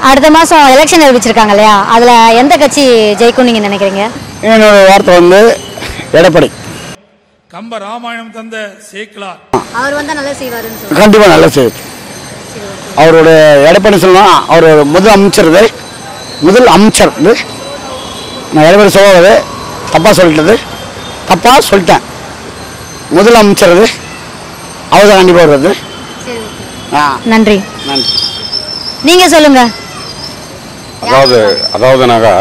அடுத்த மாதம் எலெக்ஷன் அறிவிச்சிருக்காங்க இல்லையா, அதில் எந்த கட்சி ஜெயிக்கும் நீங்கள் நினைக்கிறீங்க? என்னோட வார்த்தை வந்து எடப்பாடி. கம்ப ராமாயணம் தந்த சேக்கிலார் அவர் வந்தால் நல்லா செய்வாருன்னு சொல்லுவாங்க. கண்டிப்பாக நல்லா செய்வார். அவருடைய எடப்பாடி சொல்லலாம், அவர் முதல் அமைச்சர் நான் எடப்பாடி சொல்லுவது தப்பாக சொல்லிட்டேன். முதல் அமைச்சர் அவர் தான் கண்டிப்பாக வருது. நன்றி. நீங்கள் சொல்லுங்கள். அதாவதுனாக்கா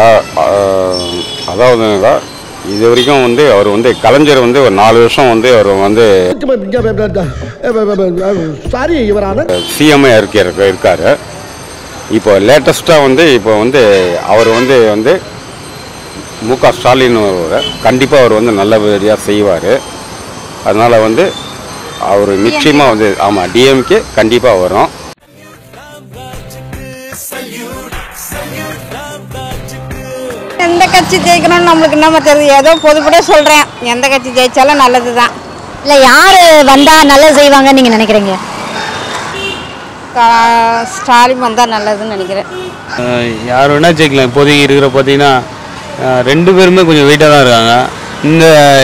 இது வரைக்கும் வந்து அவர் வந்து கலைஞர் வந்து ஒரு 4 வருஷம் வந்து அவர் வந்து சிஎம்ஐ இருக்காரு. இப்போ லேட்டஸ்ட்டாக வந்து அவர் வந்து மு.க. ஸ்டாலின் கண்டிப்பாக அவர் வந்து நல்லபடியாக செய்வார். அதனால் வந்து அவர் நிச்சயமாக வந்து ஆமாம் டிஎம்கே கண்டிப்பாக வரும். எந்த கட்சி ஜெயிக்கணும்னு நம்மளுக்கு என்ன தெரியுது, ஏதோ பொதுப்படியாக சொல்கிறேன். எந்த கட்சி ஜெயித்தாலும் நல்லது தான். இல்லை, யார் வந்தால் நல்லா செய்வாங்கன்னு நீங்கள் நினைக்கிறீங்க? ஸ்டாலின் வந்தால் நல்லதுன்னு நினைக்கிறேன். யார் வேணால் ஜெயிக்கலாம். இப்போதைக்கு இருக்கிற பார்த்தீங்கன்னா 2 பேருமே கொஞ்சம் வெயிட்டாக தான் இருக்காங்க.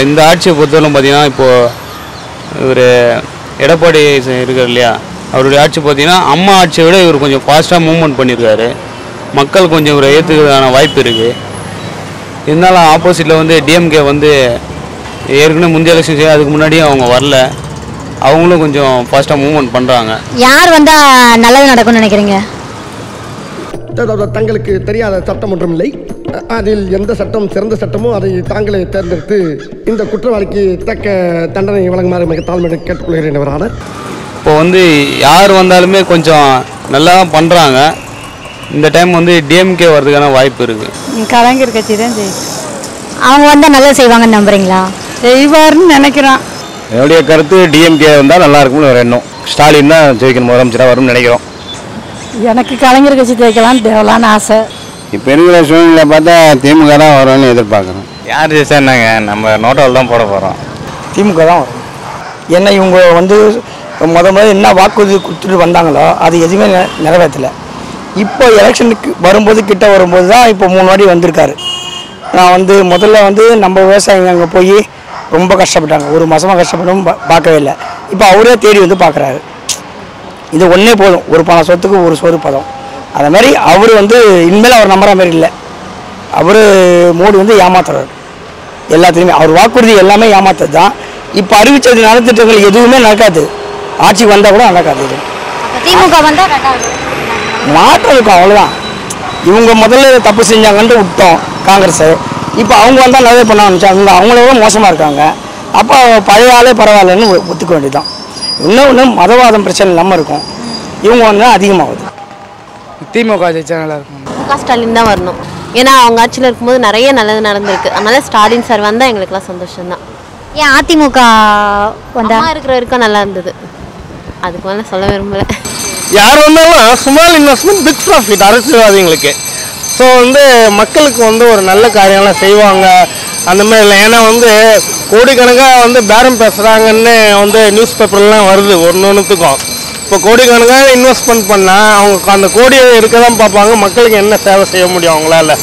இந்த ஆட்சியை பொறுத்தவரைக்கும் பார்த்தீங்கன்னா இப்போது இவர் எடப்பாடி இருக்கார் இல்லையா, அவருடைய ஆட்சி பார்த்தீங்கன்னா அம்மா ஆட்சியை விட இவர் கொஞ்சம் ஃபாஸ்ட்டாக மூவ்மெண்ட் பண்ணியிருக்காரு. மக்கள் கொஞ்சம் இவரை ஏற்றுக்கிறதுக்கான வாய்ப்பு இருக்குது. இருந்தாலும் ஆப்போசிட்டில் வந்து டிஎம்கே வந்து ஏற்கனவே முந்தைய எலெக்ஷன் செய்ய அதுக்கு முன்னாடியும் அவங்க வரல. அவங்களும் கொஞ்சம் ஃபாஸ்ட்டாக மூவ்மெண்ட் பண்ணுறாங்க. யார் வந்தால் நல்லது நடக்கும்னு நினைக்கிறீங்க? தங்களுக்கு தெரியாத சட்டம் ஒன்றும் இல்லை. அதில் எந்த சட்டம் சிறந்த சட்டமோ அதை தாங்களே தேர்ந்தெடுத்து இந்த குற்றவாளிக்கு தக்க தண்டனை வழங்குமாறு மிக தாழ்மையை கேட்டுக்கொள்கிறேன். அவரான இப்போ வந்து யார் வந்தாலுமே கொஞ்சம் நல்லா தான் பண்ணுறாங்க. இந்த டைம் வந்து டிஎம்கே வர்றதுக்கான வாய்ப்பு இருக்குது. கலைஞர் கட்சி தான் ஜெயிக்கும். அவங்க வந்தால் நல்லா செய்வாங்கன்னு நம்புறீங்களா? செய்வார்னு நினைக்கிறோம். என்னுடைய கருத்து டிஎம்கே வந்தால் நல்லா இருக்கும்னு ஒரு எண்ணம். ஸ்டாலின் தான் ஜெயிக்கணும், முதலமைச்சராக வரும்னு நினைக்கிறோம். எனக்கு கலைஞர் கட்சி ஜெயிக்கலான்னு தேவலான்னு ஆசை. இப்போ இருக்கிற சூழ்நிலை பார்த்தா திமுக தான் வரும்னு எதிர்பார்க்குறோம். யார் ஜெயிச்சா என்னங்க, நம்ம நோட்டாவில் தான் போட போகிறோம். திமுக தான் வரும். ஏன்னா இவங்க வந்து முதல்ல என்ன வாக்குறுதி கொடுத்துட்டு வந்தாங்களோ அது எதுவுமே நிறைவேற்றலை. இப்போ எலெக்ஷனுக்கு கிட்ட வரும்போது தான் இப்போ 3 வாட்டி வந்திருக்காரு. நான் வந்து முதல்ல வந்து நம்ம விவசாயிங்க அங்கே போய் ரொம்ப கஷ்டப்பட்டாங்க. 1 மாதமாக கஷ்டப்படும் பார்க்கவே இல்லை. இப்போ அவரே தேடி வந்து பார்க்குறாரு. இது ஒன்றே போதும், ஒரு பணம் சொத்துக்கு ஒரு சோறு பதம். அது மாதிரி அவர் வந்து இனிமேல் அவர் நம்புற மாதிரி இல்லை. அவர் மோடி வந்து ஏமாத்துறாரு எல்லாத்துலேயுமே. அவர் வாக்குறுதி எல்லாமே ஏமாத்துறது தான். இப்போ அறிவித்தது நலத்திட்டங்கள் எதுவுமே நடக்காது. ஆட்சிக்கு வந்தால் கூட நடக்காது. இது திமுக வந்தால் மாற்றம் இருக்கும், அவ்வளோதான். இவங்க முதல்ல தப்பு செஞ்சாங்கன்ட்டு விட்டோம் காங்கிரஸ். இப்போ அவங்க வந்தால் நல்லது பண்ண ஆரம்பிச்சாங்க. அவங்களோட மோசமாக இருக்காங்க. அப்போ பழைய ஆளே பரவாயில்லன்னு ஒத்துக்க வேண்டியதுதான். இன்னொன்று மதவாதம் பிரச்சனை இல்லாமல் இருக்கும். இவங்க வந்தால் அதிகமாகுது. திமுக ஜெயிச்சா நல்லா இருக்கும். மு.க. ஸ்டாலின் தான் வரணும். ஏன்னா அவங்க ஆட்சியில் இருக்கும்போது நிறைய நல்லது நடந்திருக்கு. அதனால ஸ்டாலின் சார் வந்தால் எங்களுக்குலாம் சந்தோஷம் தான். ஏன் அதிமுக வந்தால் இருக்கிற வரைக்கும் நல்லா இருந்தது. அதுக்கு மேலே சொல்ல விரும்பலை. யார் வந்தாலும் ஸ்மால் இன்வெஸ்ட்மெண்ட் பிக் ப்ராஃபிட் அரசியல்வாதிகளுக்கு. ஸோ வந்து மக்களுக்கு வந்து ஒரு நல்ல காரியம்லாம் செய்வாங்க அந்த மாதிரி இல்லை. ஏன்னா வந்து கோடிக்கணக்காக வந்து பேரம் பேசுகிறாங்கன்னு வந்து நியூஸ் பேப்பர்லாம் வருது ஒன்றுத்துக்கும். இப்போ கோடிக்கணக்காக இன்வெஸ்ட்மெண்ட் பண்ணால் அவங்க அந்த கோடியை இருக்க தான் பார்ப்பாங்க. மக்களுக்கு என்ன சேவை செய்ய முடியும் அவங்களால.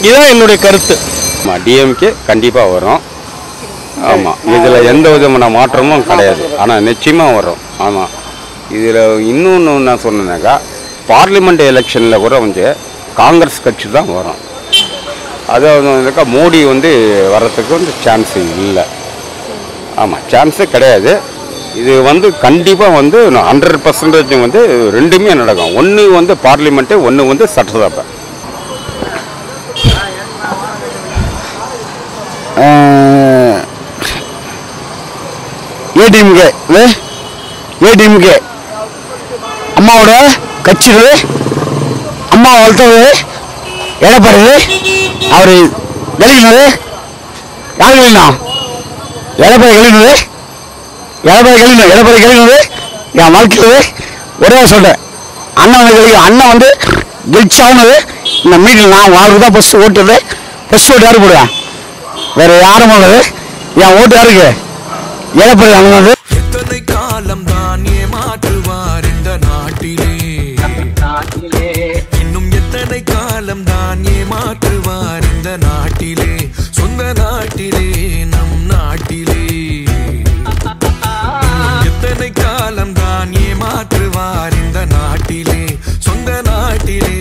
இதுதான் என்னுடைய கருத்து. டிஎம்கே கண்டிப்பாக வரும். ஆமாம், இதில் எந்த விதமான மாற்றமும் கிடையாது. ஆனால் நிச்சயமாக வரும். ஆமாம், இதில் இன்னொன்று என்ன சொன்னேன்னாக்கா பார்லிமெண்ட் எலெக்ஷனில் கூட வந்து காங்கிரஸ் கட்சி தான் வரும். அதாவது மோடி வந்து வர்றதுக்கு வந்து சான்ஸு இல்லை. ஆமாம், சான்ஸே கிடையாது. இது வந்து கண்டிப்பாக வந்து 100% வந்து ரெண்டுமே நடக்கும். ஒன்று வந்து பார்லிமெண்ட்டு, ஒன்று வந்து சட்டசபை. ஏடிஎம்கே அம்மாவோட கட்சிகள், அம்மா வளர்த்தது எடப்பாடி. அவர் கழிக்கணுது யார் கழிக்கணும்? எடப்பாடி கழிக்கணுது. என் வாழ்க்கையில் ஒரே சொல்கிறேன், அண்ணன் கழிக்கும். அண்ணன் வந்து கெலிச்சாவுனது இந்த மீட்டில் நான் வாழ்க்கை தான் ஃபஸ்ட்டு ஓட்டுறது. ஃபஸ்ட்டு ஓட்டு யாரு போடுவேன்? வேறு யாரும் போடுறது. என் ஓட்டு யாருக்கு? எடப்பாடி அண்ணன். காலம் தான் ஏமாற்றுவார் இந்த நாட்டிலே. காலம் தான் ஏமாற்றுவார் இந்த நாட்டிலே, சொந்த நாட்டிலே, நம் நாட்டிலே. எத்தனை காலம் தான் ஏமாற்றுவார் இந்த நாட்டிலே, சொந்த நாட்டிலே,